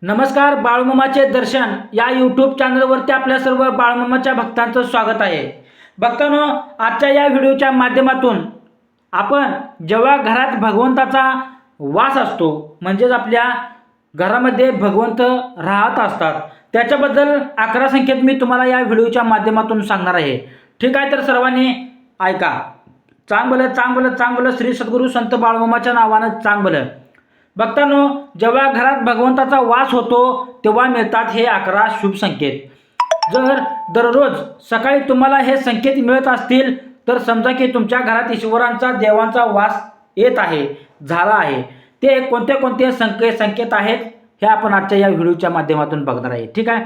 नमस्कार. बाळूमामाचे दर्शन या यूट्यूब चॅनलवरती आपल्या सर्व बाळूमामाच्या भक्तांचं स्वागत आहे. भक्तांनो, आजच्या या व्हिडिओच्या माध्यमातून आपण जेव्हा घरात भगवंताचा वास असतो म्हणजेच आपल्या घरामध्ये भगवंत राहत असतात त्याच्याबद्दल 11 संख्येत मी तुम्हाला या व्हिडिओच्या माध्यमातून सांगणार आहे. ठीक आहे, तर सर्वांनी ऐका. चांगलं चांगलं चांगलं श्री सद्गुरू संत बाळूमामाच्या नावानं चांगलं. भक्तांनो, जेव्हा घरात भगवंताचा वास होतो तेव्हा मिळतात हे 11 शुभ संकेत. जर दररोज सकाळी तुम्हाला हे संकेत मिळत असतील तर समजा की तुमच्या घरात ईश्वरांचा देवांचा वास येत आहे, झाला आहे. ते कोणते कोणते संकेत आहेत हे आपण आजच्या या व्हिडिओच्या माध्यमातून बघणार आहे. ठीक आहे.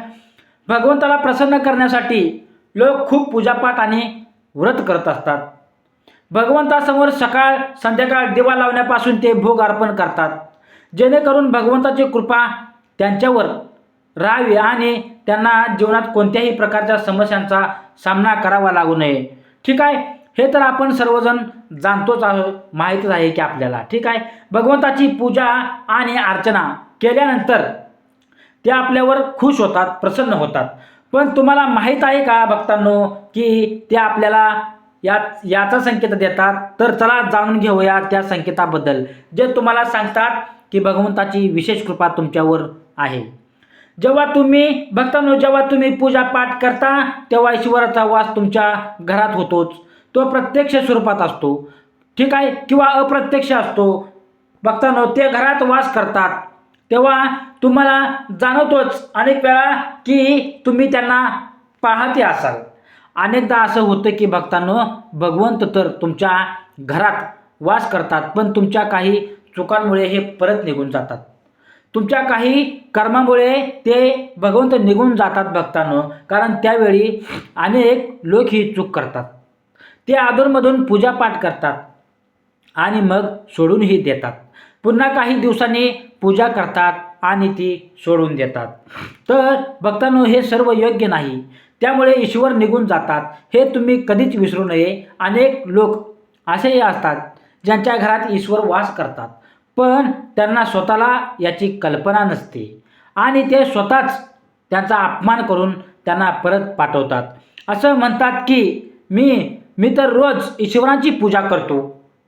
भगवंताला प्रसन्न करण्यासाठी लोक खूप पूजापाठ आणि व्रत करत असतात. भगवंतासमोर सकाळ संध्याकाळ दिवा लावण्यापासून ते भोग अर्पण करतात, जेणेकरून भगवंताची कृपा त्यांच्यावर राहावी आणि त्यांना जीवनात कोणत्याही प्रकारच्या समस्यांचा सामना करावा लागू नये. ठीक आहे, हे तर आपण सर्वजण जाणतोच आहोत, माहीतच आहे की आपल्याला. ठीक आहे, भगवंताची पूजा आणि अर्चना केल्यानंतर ते आपल्यावर खुश होतात, प्रसन्न होतात. पण तुम्हाला माहीत आहे का भक्तांनो की ते आपल्याला याचा संकेत देतात? तर चला जाणून घेऊया त्या संकेताबद्दल, जे तुम्हाला सांगतात की भगवंताची विशेष कृपा तुमच्यावर आहे. जेव्हा तुम्ही पूजापाठ करता तेव्हा ईश्वराचा वास तुमच्या घरात होतोच. तो प्रत्यक्ष स्वरूपात असतो, ठीक आहे, किंवा अप्रत्यक्ष असतो. भक्तांनो, ते घरात वास करतात तेव्हा तुम्हाला जाणवतोच अनेक वेळा की तुम्ही त्यांना पाहते असाल. अनेकदा असं होतं की भक्तांनो, भगवंत तर तुमच्या घरात वास करतात पण तुमच्या काही चुकांमुळे हे परत निघून जातात. तुमच्या काही कर्मामुळे ते भगवंत निघून जातात भक्तांनो. कारण त्यावेळी अनेक लोक ही चूक करतात. ते अधूनमधून पूजापाठ करतात आणि मग सोडूनही देतात. पुन्हा काही दिवसांनी पूजा करतात आणि ती सोडून देतात. तर भक्तांनो, हे सर्व योग्य नाही. त्यामुळे ईश्वर निघून जातात हे तुम्ही कधीच विसरू नये. अनेक लोक असेही असतात ज्यांच्या घरात ईश्वर वास करतात पण त्यांना स्वतःला याची कल्पना नसते आणि ते स्वतःच त्यांचा अपमान करून त्यांना परत पाठवतात. असं म्हणतात की मी तर रोज ईश्वरांची पूजा करतो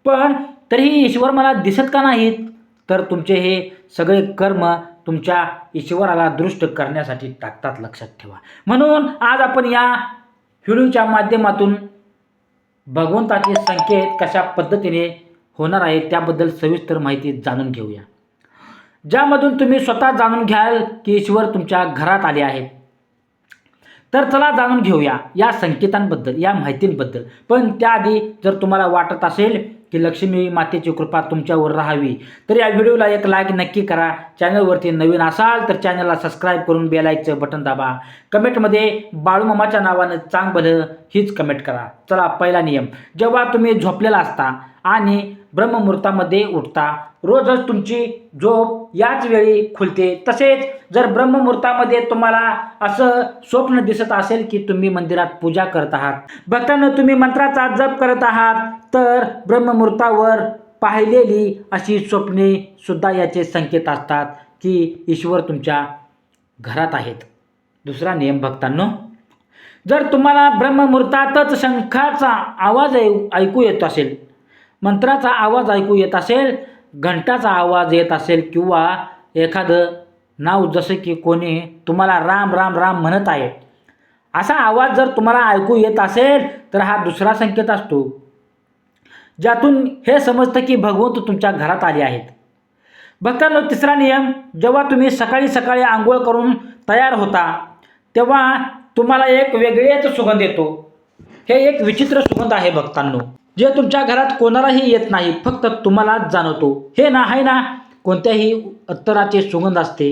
पण तरीही ईश्वर मला दिसत का नाहीत? तर तुमचे हे सगळे कर्म तुमच्या ईश्वराला दृष्ट करण्यासाठी टाकतात, लक्षात ठेवा. म्हणून आज आपण या व्हिडिओच्या माध्यमातून भगवंताचे संकेत कशा पद्धतीने होणार आहे त्याबद्दल सविस्तर माहिती जाणून घेऊया, ज्यामधून तुम्ही स्वतः जाणून घ्याल की ईश्वर तुमच्या घरात आले आहेत. तर चला जाणून घेऊया या संकेतांबद्दल, या माहितींबद्दल. पण त्याआधी जर तुम्हाला वाटत असेल की लक्ष्मी मातेची कृपा तुमच्यावर राहावी तर या व्हिडिओला एक लाईक नक्की करा. चॅनलवरती नवीन असाल तर चॅनलला सबस्क्राईब करून बेल आयकॉनचं बटन दाबा. कमेंटमध्ये बाळूमामाच्या नावानं चांग भलं हीच कमेंट करा. चला, पहिला नियम. जेव्हा तुम्ही झोपलेला असता आणि ब्रह्ममुहूर्तामध्ये उठता, रोजच तुमची झोप याच वेळी खुलते. तसेच जर ब्रह्ममुहूर्तामध्ये तुम्हाला असं स्वप्न दिसत असेल की तुम्ही मंदिरात पूजा करत आहात, भक्तांनो तुम्ही मंत्राचा जप करत आहात, तर ब्रह्ममुहूर्तावर पाहिलेली अशी स्वप्ने सुद्धा याचे संकेत असतात की ईश्वर तुमच्या घरात आहेत. दुसरा नियम भक्तांनो, जर तुम्हाला ब्रह्ममुहूर्तातच शंखाचा आवाज ऐकू येत असेल, मंत्राचा आवाज ऐकू येत असेल, घंटाचा आवाज येत असेल किंवा एखादं नाव जसं की कोणी तुम्हाला राम राम राम म्हणत आहे, असा आवाज जर तुम्हाला ऐकू येत असेल तर हा दुसरा संकेत असतो, ज्यातून हे समजतं की भगवंत तुमच्या घरात आले आहेत. भक्तांनो, तिसरा नियम. जेव्हा तुम्ही सकाळी सकाळी आंघोळ करून तयार होता तेव्हा तुम्हाला एक वेगळेच सुगंध येतो. हे एक विचित्र सुगंध आहे भक्तांनो, जे तुमच्या घरात कोणालाही येत नाही, फक्त तुम्हालाच जाणवतो. हे ना आहे ना, कोणत्याही अत्तराचे सुगंध असते,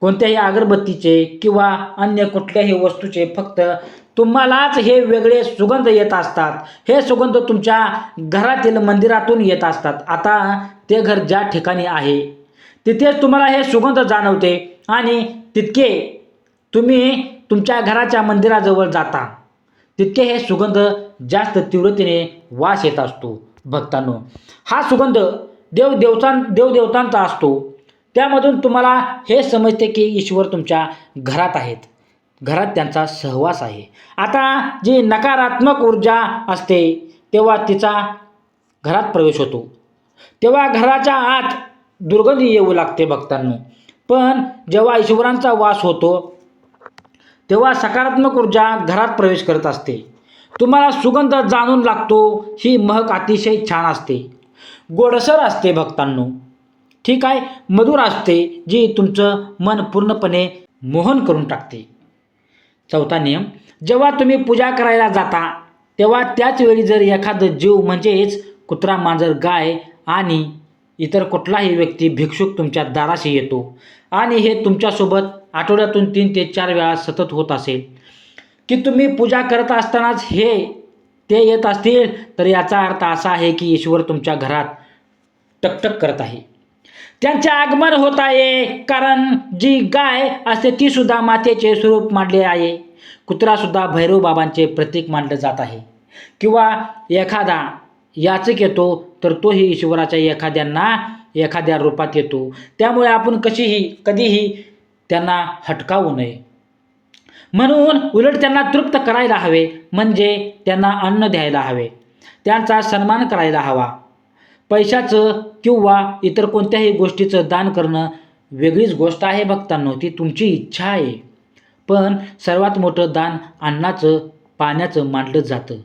कोणत्याही अगरबत्तीचे किंवा अन्य कुठल्याही वस्तूचे फक्त तुम्हालाच हे वेगळे सुगंध येत असतात. हे सुगंध तुमच्या घरातील मंदिरातून येत असतात. आता ते घर ज्या ठिकाणी आहे तिथेच तुम्हाला हे सुगंध जाणवते आणि तितके तुम्ही तुमच्या घराच्या मंदिराजवळ जाता तितके हे सुगंध जास्त तीव्रतेने वास येत असतो. भक्तांनो, हा सुगंध देवदेवतांचा असतो. त्यामधून तुम्हाला हे समजते की ईश्वर तुमच्या घरात आहेत, घरात त्यांचा सहवास आहे. आता जी नकारात्मक ऊर्जा असते तेव्हा तिचा घरात प्रवेश होतो, तेव्हा घराच्या आत दुर्गंधी येऊ लागते भक्तांनो. पण जेव्हा ईश्वरांचा वास होतो तेव्हा सकारात्मक ऊर्जा घरात प्रवेश करत असते. तुम्हाला सुगंध जाणून लागतो. ही महक अतिशय छान असते, गोडसर असते भक्तांनो. ठीक आहे, मधुर असते, जी तुमचं मन पूर्णपणे मोहन करून टाकते. चौथा नियम, जेव्हा तुम्ही पूजा करायला जाता तेव्हा त्याच वेळी जर एखादं जीव म्हणजेच कुत्रा, मांजर, गाय आणि इतर कुठलाही व्यक्ती भिक्षुक तुमच्या दाराशी येतो आणि हे तुमच्यासोबत आठवड्यातून 3 ते 4 वेळा सतत होत असेल की तुम्ही पूजा करत असतानाच ते येत असतील, तर याचा अर्थ असा आहे की ईश्वर तुमच्या घरात टकटक करत आहे. त्यांचे आगमन होत आहे. कारण जी गाय असते ती सुद्धा मातेचे स्वरूप मानले आहे. कुत्रासुद्धा भैरव बाबांचे प्रतीक मानलं जात आहे. किंवा एखादा याचक येतो तर तोही ईश्वराच्या एखाद्या रूपात येतो. त्यामुळे आपण कधीही त्यांना हटकावू नये. म्हणून उलट त्यांना तृप्त करायला हवे, म्हणजे त्यांना अन्न द्यायला हवे, त्यांचा सन्मान करायला हवा. पैशाचं किंवा इतर कोणत्याही गोष्टीचं दान करणं वेगळीच गोष्ट आहे भक्तांनो, ती तुमची इच्छा आहे. पण सर्वात मोठं दान अन्नाचं, पाण्याचं मानलं जातं.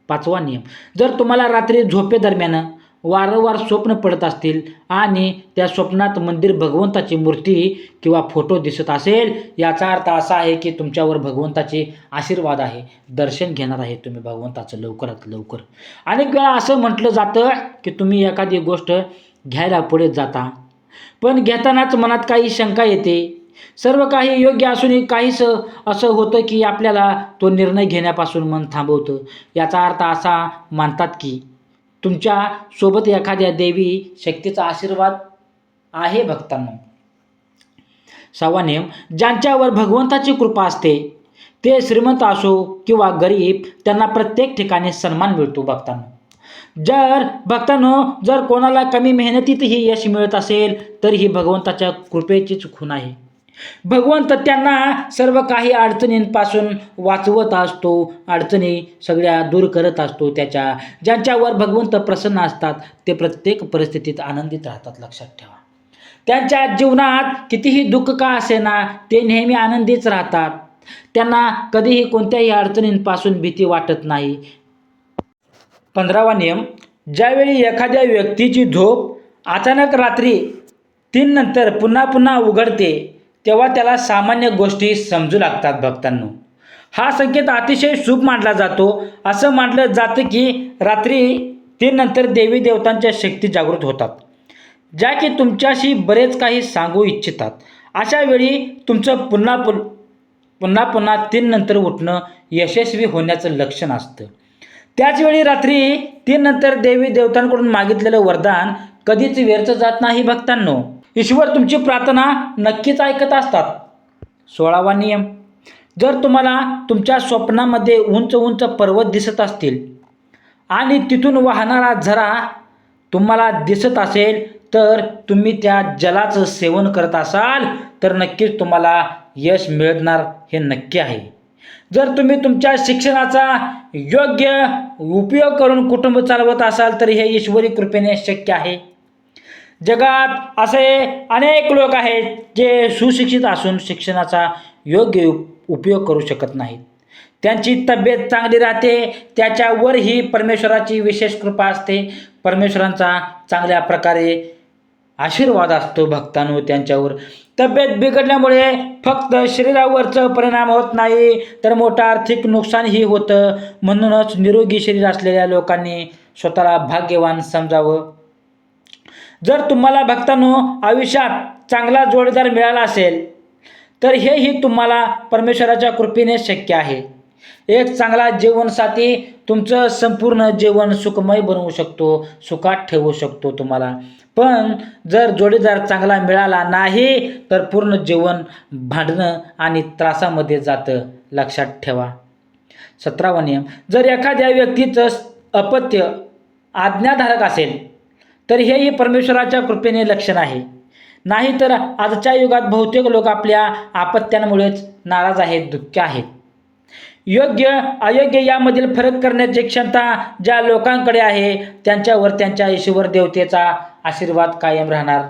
5वा नियम, जर तुम्हाला रात्री झोपेदरम्यान वारंवार स्वप्न पडत असतील आणि त्या स्वप्नात मंदिर, भगवंताची मूर्ती किंवा फोटो दिसत असेल, याचा अर्थ असा आहे की तुमच्यावर भगवंताचे आशीर्वाद आहे, दर्शन घेणार आहे तुम्ही भगवंताचं लवकरात लवकर. अनेक वेळा असं म्हटलं जातं की तुम्ही एखादी गोष्ट घ्यायला पुढे जाता, पण घेतानाच मनात काही शंका येते. सर्व काही योग्य असूनही काहीच असं होतं की आपल्याला तो निर्णय घेण्यापासून मन थांबवतं. याचा अर्थ असा मानतात की तुमच्या सोबत एखाद्या देवी शक्तीचा आशीर्वाद आहे भक्तांनो. 6वा नियम, ज्यांच्यावर भगवंताची कृपा असते ते श्रीमंत असो किंवा गरीब, त्यांना प्रत्येक ठिकाणी सन्मान मिळतो भक्तांनो. जर कोणाला कमी मेहनतीतही यश मिळत असेल तर ही भगवंताच्या कृपेचीच खूण आहे. भगवंत त्यांना सर्व काही अडचणींपासून वाचवत असतो, अडचणी सगळ्या दूर करत असतो. ज्यांच्यावर भगवंत प्रसन्न असतात ते प्रत्येक परिस्थितीत आनंदित राहतात. लक्षात ठेवा, त्यांच्या जीवनात कितीही दुःख का असेना ते नेहमी आनंदीच राहतात. त्यांना कधीही कोणत्याही अडचणींपासून भीती वाटत नाही. 15वा नियम, ज्यावेळी एखाद्या व्यक्तीची झोप अचानक रात्री 3 नंतर पुन्हा उघडते तेव्हा त्याला सामान्य गोष्टी समजू लागतात भक्तांनो. हा संकेत अतिशय शुभ मानला जातो. असं मानलं जातं की रात्री 3 नंतर देवी देवतांच्या शक्ती जागृत होतात, ज्या की तुमच्याशी बरेच काही सांगू इच्छितात. अशा वेळी तुमचं पुन्हा 3 नंतर उठणं यशस्वी होण्याचं लक्षण असतं. त्याचवेळी रात्री 3 नंतर देवी देवतांकडून मागितलेलं वरदान कधीच व्यर्थ जात नाही भक्तांनो. ईश्वर तुमची प्रार्थना नक्कीच ऐकत असतात. 16वा नियम, जर तुम्हाला तुमच्या स्वप्नामध्ये उंच पर्वत दिसत असतील आणि तिथून वाहणारा झरा तुम्हाला दिसत असेल तर तुम्ही त्या जलाचं सेवन करत असाल तर नक्कीच तुम्हाला यश मिळणार हे नक्की आहे. जर तुम्ही तुमच्या शिक्षणाचा योग्य उपयोग करून कुटुंब चालवत असाल तर हे ईश्वरी कृपेने शक्य आहे. जगात असे अनेक लोक आहेत जे सुशिक्षित असून शिक्षणाचा योग्य उपयोग करू शकत नाहीत. त्यांची तब्येत चांगली राहते, त्याच्यावरही परमेश्वराची विशेष कृपा असते. परमेश्वरांचा चांगल्या प्रकारे आशीर्वाद असतो भक्तांनो त्यांच्यावर. तब्येत बिघडल्यामुळे फक्त शरीरावरचं परिणाम होत नाही तर मोठं आर्थिक नुकसानही होतं. म्हणूनच निरोगी शरीर असलेल्या लोकांनी स्वतःला भाग्यवान समजावं. जर तुम्हाला भक्तांनो आयुष्यात चांगला जोडीदार मिळाला असेल तर हेही तुम्हाला परमेश्वराच्या कृपेने शक्य आहे. एक चांगला जीवनसाथी तुमचं संपूर्ण जीवन सुखमय बनवू शकतो, सुखात ठेवू शकतो तुम्हाला. पण जर जोडीदार चांगला मिळाला नाही तर पूर्ण जीवन भांडणं आणि त्रासामध्ये जातं. लक्षात ठेवा. 17वा नियम, जर एखाद्या व्यक्तीचं अपत्य आज्ञाधारक असेल तर हेही परमेश्वराच्या कृपेने लक्षण आहे. नाहीतर आजच्या युगात बहुतेक लोक आपल्या अपत्यांमुळेच नाराज आहेत, दुःखी आहेत. योग्य अयोग्य यामधील फरक करण्याची क्षमता ज्या लोकांकडे आहे त्यांच्यावर त्यांच्या ईश्वर देवतेचा आशीर्वाद कायम राहणार.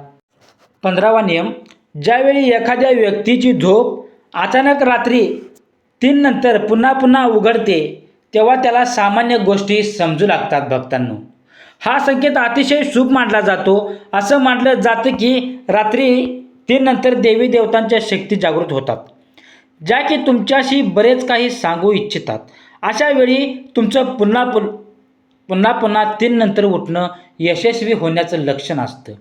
15वा नियम, ज्यावेळी एखाद्या व्यक्तीची झोप अचानक रात्री 3 नंतर पुन्हा पुन्हा उघडते तेव्हा त्याला सामान्य गोष्टी समजू लागतात. भक्तांनो, हा संकेत अतिशय शुभ मानला जातो. असं मानलं जातं की रात्री 3 नंतर देवी देवतांच्या शक्ती जागृत होतात, ज्या की तुमच्याशी बरेच काही सांगू इच्छितात. अशा वेळी तुमचं पुन्हा 3 नंतर उठणं यशस्वी होण्याचं लक्षण असतं.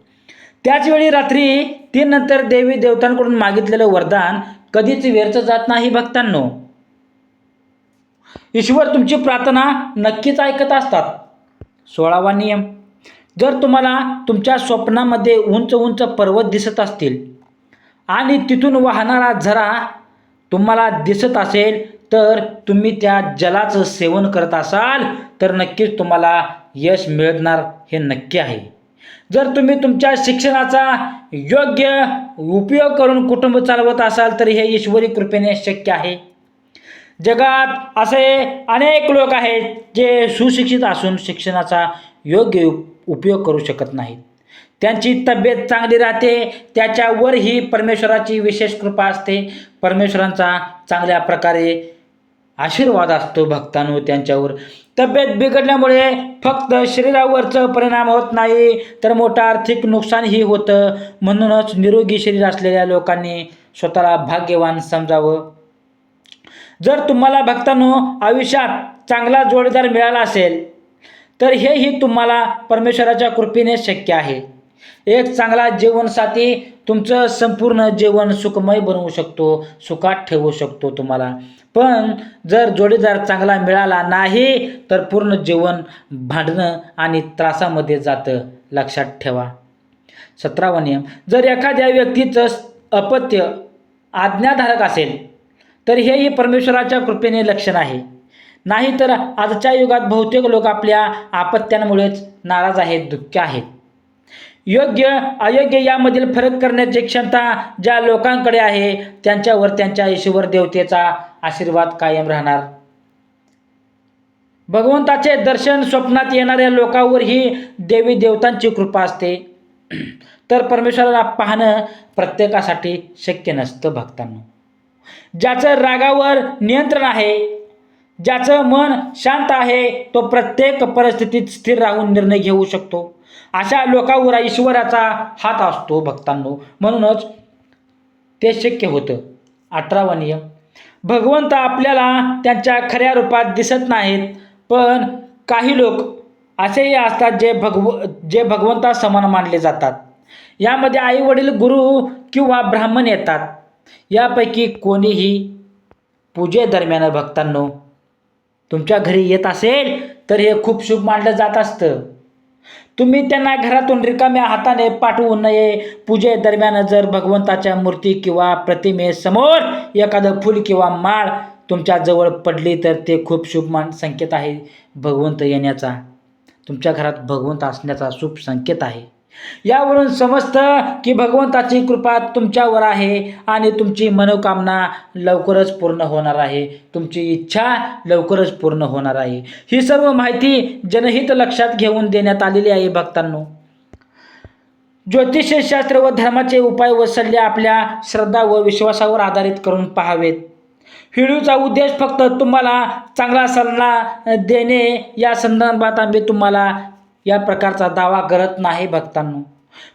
त्याचवेळी रात्री 3 नंतर देवी देवतांकडून मागितलेलं वरदान कधीच व्यर्थ जात नाही. भक्तांनो, ईश्वर तुमची प्रार्थना नक्कीच ऐकत असतात. 16वा नियम, जर तुम्हाला तुमच्या स्वप्नामध्ये उंच उंच पर्वत दिसत असतील आणि तिथून वाहणारा झरा तुम्हाला दिसत असेल तर तुम्ही त्या जलाचं सेवन करत असाल तर नक्कीच तुम्हाला यश मिळणार हे नक्की आहे. जर तुम्ही तुमच्या शिक्षणाचा योग्य उपयोग करून कुटुंब चालवत असाल तर हे ईश्वरी कृपेने शक्य आहे. जगात असे अनेक लोक आहेत जे सुशिक्षित असून शिक्षणाचा योग्य उपयोग करू शकत नाहीत. त्यांची तब्येत चांगली राहते त्याच्यावरही परमेश्वराची विशेष कृपा असते. परमेश्वरांचा चांगल्या प्रकारे आशीर्वाद असतो. भक्तांनो, त्यांच्यावर तब्येत बिघडल्यामुळे फक्त शरीरावरचं परिणाम होत नाही तर मोठं आर्थिक नुकसानही होतं. म्हणूनच निरोगी शरीर असलेल्या लोकांनी स्वतःला भाग्यवान समजावं. जर तुम्हाला भक्तांनो आयुष्यात चांगला जोडीदार मिळाला असेल तर हेही तुम्हाला परमेश्वराच्या कृपेने शक्य आहे. एक चांगला जीवनसाथी तुमचं संपूर्ण जीवन सुखमय बनवू शकतो, सुखात ठेवू शकतो तुम्हाला. पण जर जोडीदार चांगला मिळाला नाही तर पूर्ण जीवन भांडणं आणि त्रासामध्ये जातं, लक्षात ठेवा. 17वा नियम, जर एखाद्या व्यक्तीचं अपत्य आज्ञाधारक असेल तर हेही परमेश्वराच्या कृपेने लक्षण आहे. नाहीतर आजच्या युगात बहुतेक लोक आपल्या अपत्यांमुळेच नाराज आहेत, दुःखी आहेत. योग्य अयोग्य यामधील फरक करण्याची क्षमता ज्या लोकांकडे आहे त्यांच्यावर त्यांच्या ईश्वर देवतेचा आशीर्वाद कायम राहणार. भगवंताचे दर्शन स्वप्नात येणाऱ्या लोकांवरही देवी देवतांची कृपा असते. तर परमेश्वराला पाहणं प्रत्येकासाठी शक्य नसतं. भक्तांनो, ज्याचं रागावर नियंत्रण आहे, ज्याचं मन शांत आहे, तो प्रत्येक परिस्थितीत स्थिर राहून निर्णय घेऊ शकतो. अशा लोकांवर ईश्वराचा हात असतो. भक्तांनो, म्हणूनच ते शक्य होतं. 18वा नियम, भगवंत आपल्याला त्यांच्या खऱ्या रूपात दिसत नाहीत, पण काही लोक असेही असतात जे भगवंतासमान मानले जातात. यामध्ये आई वडील, गुरु किंवा ब्राह्मण येतात. यापैकी कोणीही पूजेदरम्यान भक्तांनो तुमच्या घरी येत असेल तर हे खूप शुभ मानलं जात असतं. तुम्ही त्यांना घरातून रिकाम्या हाताने पाठवू नये. पूजेदरम्यान जर भगवंताच्या मूर्ती किंवा प्रतिमेसमोर एखादं फूल किंवा माळ तुमच्या जवळ पडली तर ते खूप शुभ संकेत आहे. भगवंत येण्याचा, तुमच्या घरात भगवंत असण्याचा शुभ संकेत आहे. यावरून समजतं की भगवंताची कृपा तुमच्यावर आहे आणि तुमची मनोकामना लवकरच पूर्ण होणार आहे, तुमची इच्छा लवकरच पूर्ण होणार आहे. ही सर्व माहिती जनहित लक्षात घेऊन देण्यात आलेली आहे. भक्तांनो, ज्योतिषशास्त्र व धर्माचे उपाय व सल्ले आपल्या श्रद्धा व विश्वासावर आधारित करून पाहावेत. व्हिडिओचा उद्देश फक्त तुम्हाला चांगला सल्ला देणे या संदर्भात आम्ही तुम्हाला या प्रकारचा दावा करत नाही. भक्तांनो,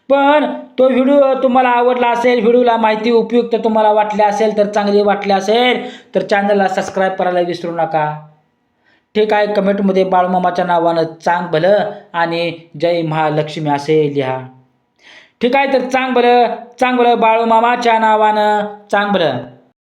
पण तो व्हिडिओ तुम्हाला आवडला असेल, व्हिडिओला माहिती उपयुक्त तुम्हाला वाटली असेल तर चांगली वाटली असेल तर चॅनलला सबस्क्राईब करायला विसरू नका. ठीक आहे, कमेंटमध्ये बाळूमामाच्या नावानं चांग भलं आणि जय महालक्ष्मी असे लिहा. ठीक आहे, तर चांग भलं बाळूमामाच्या नावानं चांग भलं.